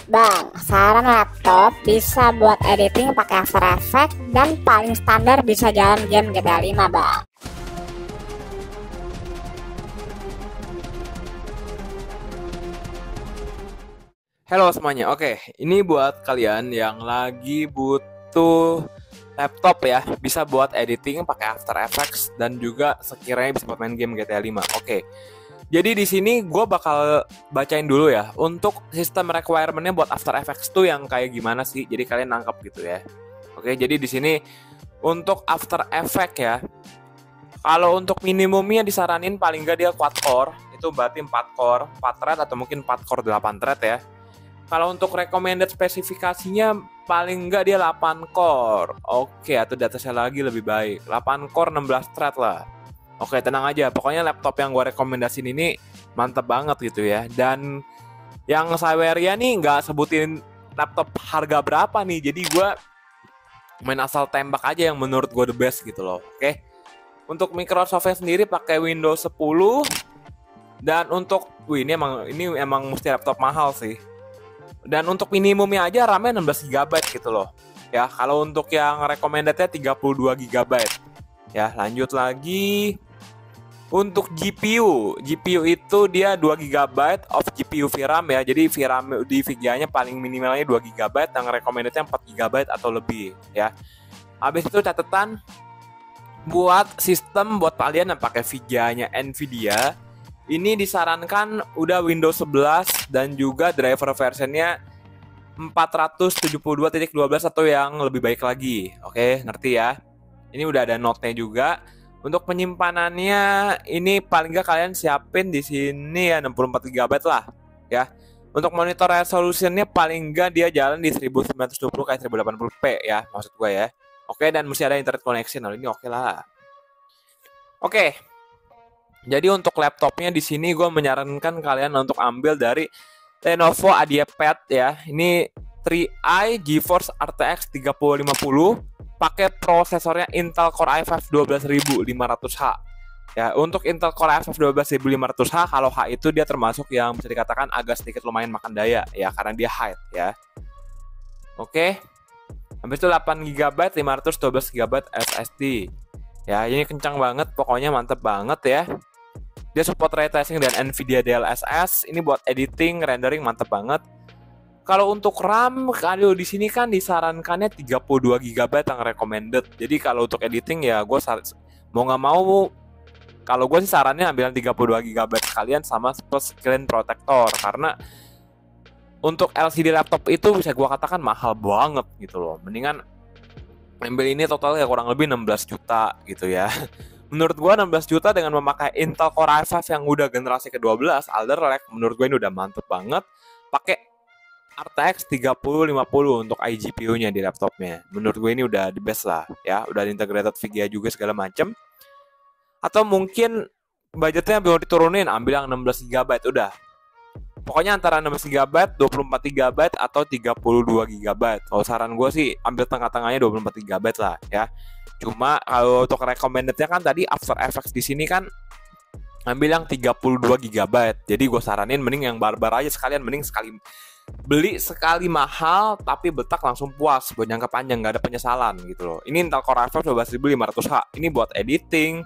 Bang, saran laptop bisa buat editing pakai After Effects dan paling standar bisa jalan game GTA 5, Bang. Halo semuanya, oke, ini buat kalian yang lagi butuh laptop ya, bisa buat editing pakai After Effects dan juga sekiranya bisa buat main game GTA 5. Oke. Jadi di sini gue bakal bacain dulu ya untuk sistem requirement-nya buat After Effects tuh yang kayak gimana sih. Jadi kalian nangkep gitu ya. Oke, jadi di sini untuk After Effects ya. Kalau untuk minimumnya disaranin paling nggak dia quad core, itu berarti 4 core, 4 thread atau mungkin 4 core 8 thread ya. Kalau untuk recommended spesifikasinya paling nggak dia 8 core. Oke, atau di atasnya lagi lebih baik. 8 core 16 thread lah. Oke, tenang aja. Pokoknya laptop yang gue rekomendasiin ini mantep banget gitu ya. Dan yang Saweria nih nggak sebutin laptop harga berapa nih. Jadi gue main asal tembak aja yang menurut gue the best gitu loh. Oke. Untuk Microsoft-nya sendiri pakai Windows 10. Dan untuk ini emang mesti laptop mahal sih. Dan untuk minimumnya aja RAM-nya 16 GB gitu loh. Ya, kalau untuk yang recommended-nya 32 GB. Ya, lanjut lagi. Untuk GPU itu dia 2 GB of GPU VRAM ya. Jadi VRAM di VGA-nya paling minimalnya 2 GB, yang recommended-nya 4 GB atau lebih ya. Habis itu catatan buat sistem buat kalian yang pakai VGA-nya Nvidia, ini disarankan udah Windows 11 dan juga driver versionnya 472.12 atau yang lebih baik lagi. Oke, ngerti ya? Ini udah ada note-nya juga. Untuk penyimpanannya ini paling nggak kalian siapin di sini ya 64 GB lah ya. Untuk monitor resolutionnya paling nggak dia jalan di 1920 x 1080p ya, maksud gue ya. Oke, dan mesti ada internet connection. Nah, ini oke lah. Oke. Jadi untuk laptopnya di sini gue menyarankan kalian untuk ambil dari Lenovo IdeaPad ya. Ini 3i GeForce RTX 3050 pakai prosesornya Intel Core i5 12500H. Ya, untuk Intel Core i5 12500H, kalau H itu dia termasuk yang bisa dikatakan agak sedikit lumayan makan daya ya, karena dia high ya. Oke. Habis itu 8GB 512GB SSD. Ya, ini kencang banget, pokoknya mantep banget ya. Dia support ray tracing dan Nvidia DLSS. Ini buat editing, rendering mantep banget. Kalau untuk RAM, kalau di sini kan disarankannya 32 GB yang recommended. Jadi kalau untuk editing ya gue mau nggak mau, kalau gue sih sarannya ambil 32 GB sekalian sama screen protector, karena untuk LCD laptop itu bisa gue katakan mahal banget gitu loh. Mendingan ambil ini totalnya kurang lebih 16 juta gitu ya. Menurut gue 16 juta dengan memakai Intel Core i5 yang udah generasi ke-12 Alder Lake, menurut gue ini udah mantep banget. Pakai RTX 3050 untuk iGPU-nya di laptopnya. Menurut gue ini udah the best lah ya. Udah integrated VGA juga segala macem. Atau mungkin budgetnya mau diturunin, ambil yang 16 GB udah. Pokoknya antara 16 GB, 24 GB atau 32 GB. Kalau saran gue sih ambil tengah-tengahnya 24 GB lah ya. Cuma kalau untuk recommended-nya kan tadi After Effects di sini kan ambil yang 32 GB. Jadi gue saranin mending yang barbar aja sekalian, mending sekali beli sekali mahal tapi betak langsung puas buat jangka panjang, nggak ada penyesalan gitu loh. Ini Intel Core i5 12500H. Ini buat editing,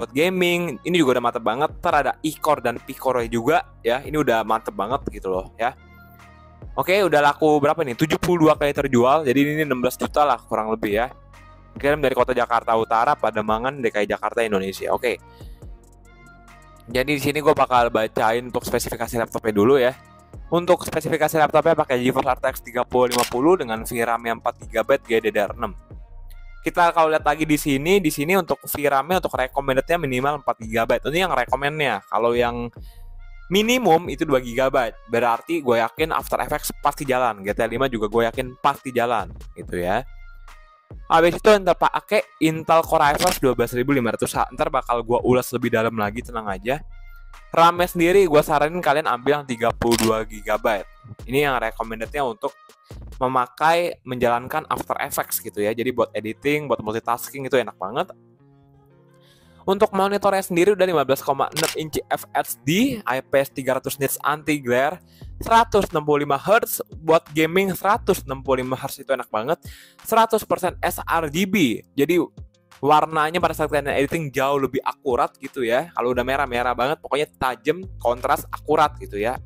buat gaming, ini juga udah mantep banget. Ntar ada e-core dan p-core juga ya. Ini udah mantep banget gitu loh ya. Oke, udah laku berapa nih? 72 kali terjual. Jadi ini 16 juta lah kurang lebih ya. Kirim dari kota Jakarta Utara, Pademangan, DKI Jakarta, Indonesia. Oke. Jadi di sini gue bakal bacain untuk spesifikasi laptopnya dulu ya. Untuk spesifikasi laptopnya pakai GeForce RTX 3050 dengan VRAM yang 4GB GDDR6. Kita kalau lihat lagi di sini untuk VRAM-nya untuk recommended-nya minimal 4GB. Ini yang recommend-nya. Kalau yang minimum itu 2GB. Berarti gue yakin After Effects pasti jalan. GTA 5 juga gue yakin pasti jalan gitu ya. Habis itu ntar pakai Intel Core i5 12500H. Ntar bakal gue ulas lebih dalam lagi, tenang aja. RAM-nya sendiri gue saranin kalian ambil yang 32 GB. Ini yang recommended-nya untuk menjalankan After Effects gitu ya. Jadi buat editing, buat multitasking itu enak banget. Untuk monitornya sendiri udah 15,6 inci FHD, IPS 300 nits anti-glare, 165 Hz buat gaming, 165 Hz itu enak banget, 100% sRGB. Jadi warnanya pada saat kalian editing jauh lebih akurat gitu ya. Kalau udah merah-merah banget, pokoknya tajam, kontras, akurat gitu ya.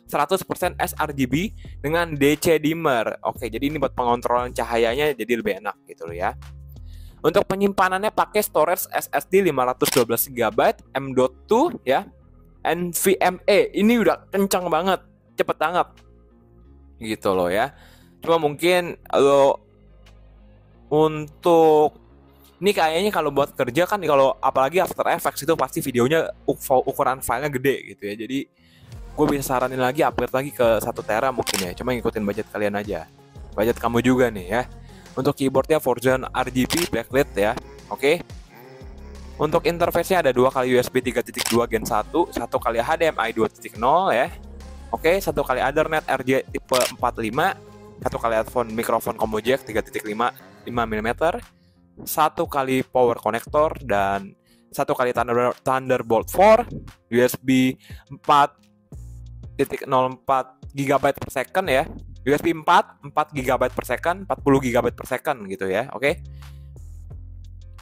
100% sRGB dengan DC dimmer. Oke, jadi ini buat pengontrolan cahayanya jadi lebih enak gitu loh ya. Untuk penyimpanannya pakai storage SSD 512 GB M.2 ya. NVMe ini udah kencang banget, cepet banget. Gitu loh ya. Cuma mungkin lo untuk ini kayaknya kalau buat kerja kan, kalau apalagi After Effects itu pasti videonya ukuran filenya gede gitu ya. Jadi gue bisa saranin lagi upgrade lagi ke 1 tera mungkin ya. Cuma ngikutin budget kalian aja. Budget kamu juga nih ya. Untuk keyboardnya Forza RGB backlit ya. Oke. Untuk interface-nya ada 2 kali USB 3.2 Gen 1, 1 kali HDMI 2.0 ya. Oke, 1 kali Ethernet RJ tipe 45, 1 kali headphone mikrofon combo jack 3.5 mm, 1 kali power connector, dan 1 kali Thunderbolt 4, USB 4.04 GB per second ya. USB 4 GB per second, 40 GB per second gitu ya. Oke.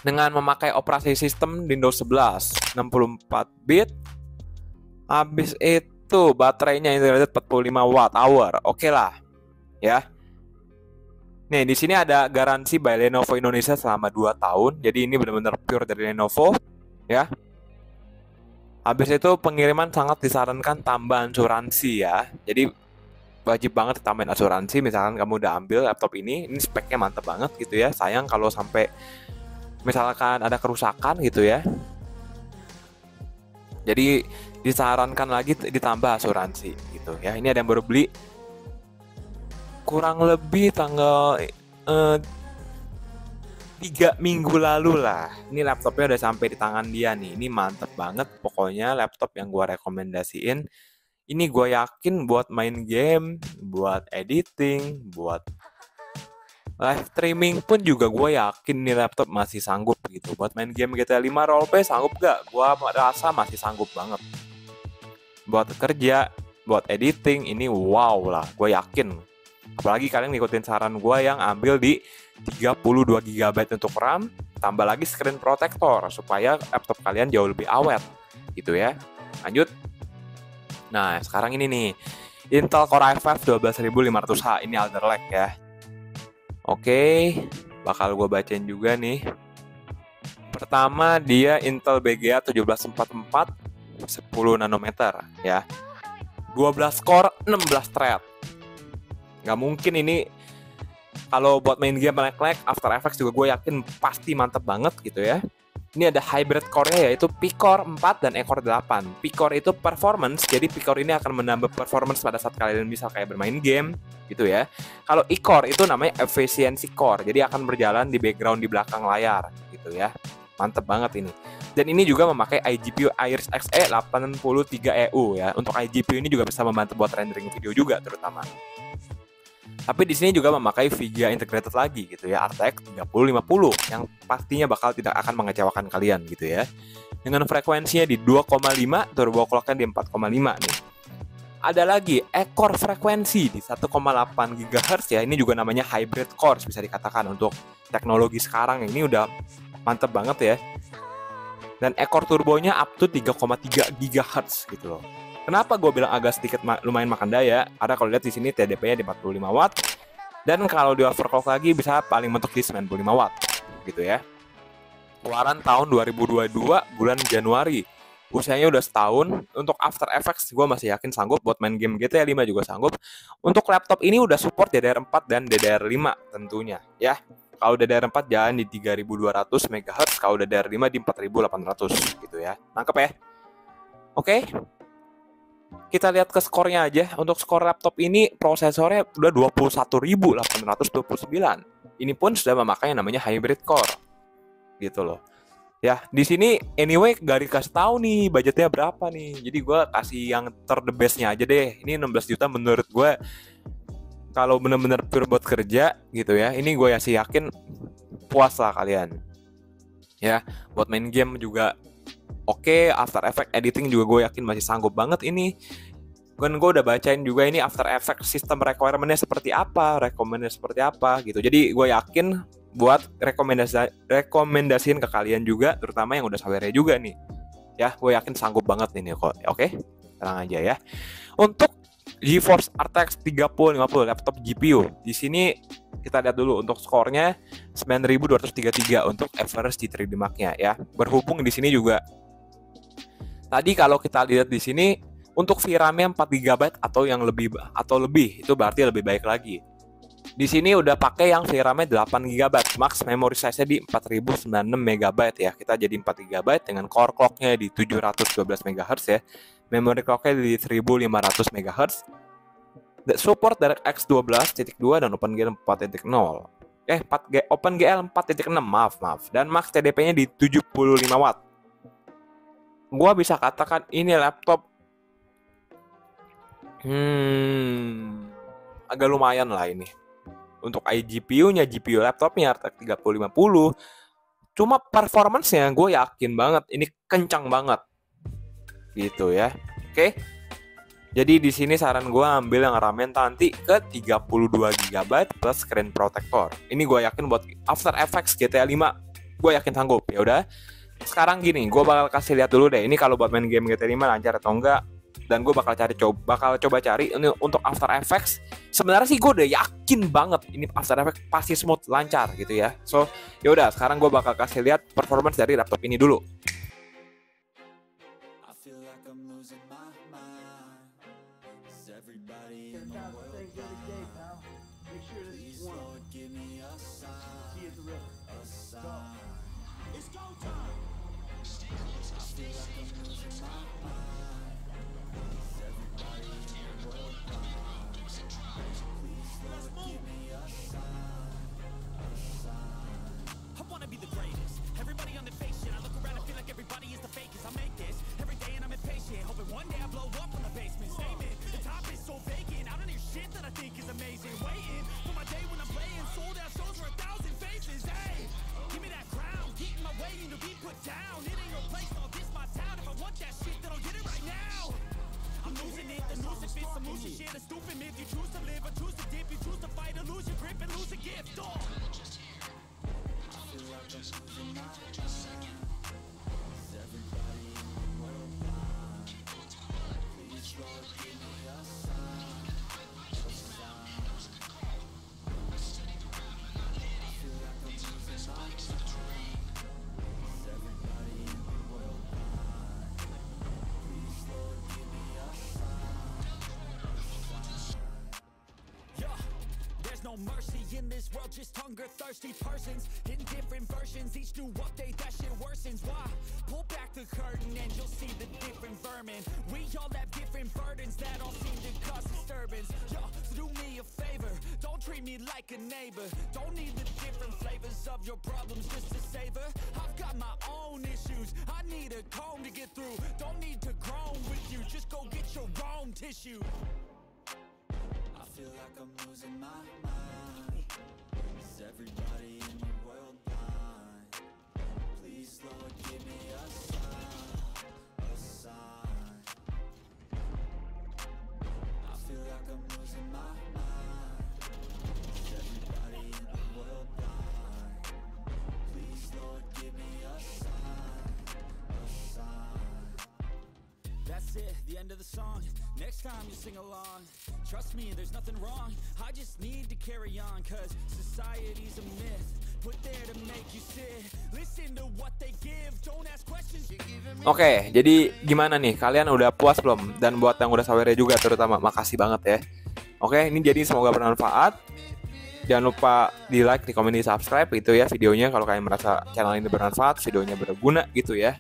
Dengan memakai operasi sistem Windows 11 64 bit. Habis itu baterainya integrated 45 watt hour. Oke lah. Ya. Nih, di sini ada garansi by Lenovo Indonesia selama 2 tahun. Jadi ini benar-benar pure dari Lenovo ya. Habis itu pengiriman sangat disarankan tambah asuransi ya. Jadi wajib banget ditambahin asuransi. Misalkan kamu udah ambil laptop ini speknya mantep banget gitu ya. Sayang kalau sampai misalkan ada kerusakan gitu ya. Jadi disarankan lagi ditambah asuransi gitu ya. Ini ada yang baru beli kurang lebih tanggal 3 minggu lalu lah. Ini laptopnya udah sampai di tangan dia nih. Ini mantep banget pokoknya laptop yang gua rekomendasiin. Ini gue yakin buat main game, buat editing, buat live streaming pun juga gue yakin nih laptop masih sanggup gitu. Buat main game GTA 5 roleplay sanggup gak? Gue rasa masih sanggup banget. Buat kerja, buat editing, ini wow lah, gue yakin. Apalagi kalian ngikutin saran gue yang ambil di 32 GB untuk RAM, tambah lagi screen protector supaya laptop kalian jauh lebih awet gitu ya. Lanjut. Nah, sekarang ini nih, Intel Core i5 12500H, ini Alder Lake ya. Oke, bakal gue bacain juga nih. Pertama, dia Intel BGA 1744 10 nanometer ya. 12 core, 16 thread. Nggak mungkin ini kalau buat main game lag-lag, After Effects juga gue yakin pasti mantep banget gitu ya. Ini ada hybrid core-nya yaitu P-Core 4 dan E-Core 8. P-Core itu performance, jadi P-Core ini akan menambah performance pada saat kalian bisa kayak bermain game gitu ya. Kalau E-Core itu namanya efficiency core, jadi akan berjalan di background di belakang layar gitu ya. Mantep banget ini. Dan ini juga memakai iGPU Iris Xe 83EU ya. Untuk iGPU ini juga bisa membantu buat rendering video juga terutama. Tapi di sini juga memakai VGA integrated lagi gitu ya, RTX 3050 yang pastinya bakal tidak akan mengecewakan kalian gitu ya. Dengan frekuensinya di 2,5, turbo clock-nya di 4,5 nih. Ada lagi E-core frekuensi di 1,8 GHz ya. Ini juga namanya hybrid core bisa dikatakan untuk teknologi sekarang. Ini udah mantep banget ya. Dan E-core turbonya up to 3,3 GHz gitu loh. Kenapa gue bilang agak sedikit lumayan makan daya? Ada kalau lihat di sini TDP-nya di 45 watt dan kalau di overclock lagi bisa paling mentok di 95 watt gitu ya. Keluaran tahun 2022 bulan Januari. Usianya udah setahun. Untuk After Effects gue masih yakin sanggup, buat main game GTA 5 juga sanggup. Untuk laptop ini udah support DDR4 dan DDR5 tentunya ya. Kalau DDR4 jalan di 3200 MHz, kalau DDR5 di 4800 gitu ya. Nangkep ya? Oke. Kita lihat ke skornya aja. Untuk skor laptop ini prosesornya udah 21.829. Ini pun sudah memakai yang namanya hybrid core. Gitu loh. Ya, di sini anyway gak dikasih tahu nih budgetnya berapa nih. Jadi gue kasih yang the best-nya aja deh. Ini 16 juta menurut gue kalau bener-bener pure buat kerja gitu ya. Ini gue yakin puas lah kalian. Ya, buat main game juga oke. After Effects editing juga gue yakin masih sanggup banget ini. Kan gue udah bacain juga ini After Effects sistem requirement-nya seperti apa, recommendnya seperti apa gitu. Jadi gue yakin buat rekomendasiin ke kalian juga, terutama yang udah sawernya juga nih. Ya, gue yakin sanggup banget ini kok. Oke, tenang aja ya. Untuk GeForce RTX 3050 laptop GPU. Di sini kita lihat dulu untuk skornya 9233 untuk Everest G3D Mark-nya ya. Berhubung di sini juga tadi kalau kita lihat di sini untuk VRAM-nya 4 GB atau lebih itu berarti lebih baik lagi. Di sini udah pakai yang VRAM-nya 8 GB, max memory size-nya di 4096 MB ya. Kita jadi 4 GB dengan core clock-nya di 712 MHz ya. Memory clock-nya di 1500 MHz. Support DirectX 12.2 dan OpenGL 4.0. OpenGL 4.6, maaf. Dan max TDP-nya di 75 watt. Gua bisa katakan ini laptop agak lumayan lah ini. Untuk iGPU-nya, GPU laptopnya RTX 3050. Cuma performance-nya gue yakin banget ini kencang banget. Gitu ya. Oke. Jadi di sini saran gue ambil yang RAM-nya nanti ke 32 GB plus screen protector. Ini gue yakin buat After Effects GTA 5 gue yakin sanggup. Ya udah. Sekarang gini, gue bakal kasih lihat dulu deh. Ini kalau buat main game GTA 5 lancar atau enggak. Dan gue bakal coba cari ini untuk After Effects. Sebenarnya sih gue udah yakin banget ini After Effects pasti smooth, lancar gitu ya. So, ya udah sekarang gue bakal kasih lihat performance dari laptop ini dulu. No mercy in this world, just hunger thirsty persons in different versions. Each new update that shit worsens. Why? Pull back the curtain and you'll see the different vermin. We all have different burdens that all seem to cause disturbance. Yo, so do me a favor, don't treat me like a neighbor. Don't need the different flavors of your problems just to savor. I've got my own issues, I need a comb to get through. Don't need to groan with you, just go get your own tissue. I feel like I'm losing my mind. Is everybody in the world blind? Please, Lord, give me a sign. I feel like I'm losing my mind. Is everybody in the world blind? Please, Lord, give me a sign. That's it, the end of the song. Next time you sing along, trust me, there's nothing wrong. I just need to carry on, cause society's a myth put there to make you sit. Listen to what they give, don't ask questions. Oke, jadi gimana nih? Kalian udah puas belum? Dan buat yang udah sawernya juga terutama, makasih banget ya. Oke, ini jadi semoga bermanfaat. Jangan lupa di like, di komen, di subscribe gitu ya videonya kalau kalian merasa channel ini bermanfaat, videonya berguna gitu ya.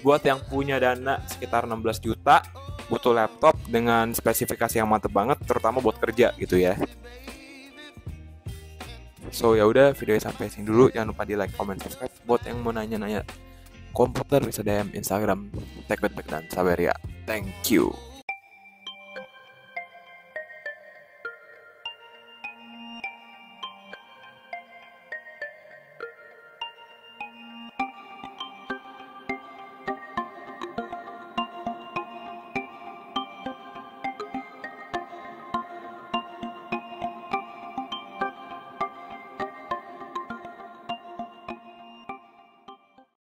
Buat yang punya dana sekitar 16 juta, butuh laptop dengan spesifikasi yang mantep banget, terutama buat kerja gitu ya. So ya udah, videonya sampai sini dulu. Jangan lupa di like, comment, subscribe. Buat yang mau nanya-nanya komputer bisa DM Instagram Techbet dan Saweria. Thank you.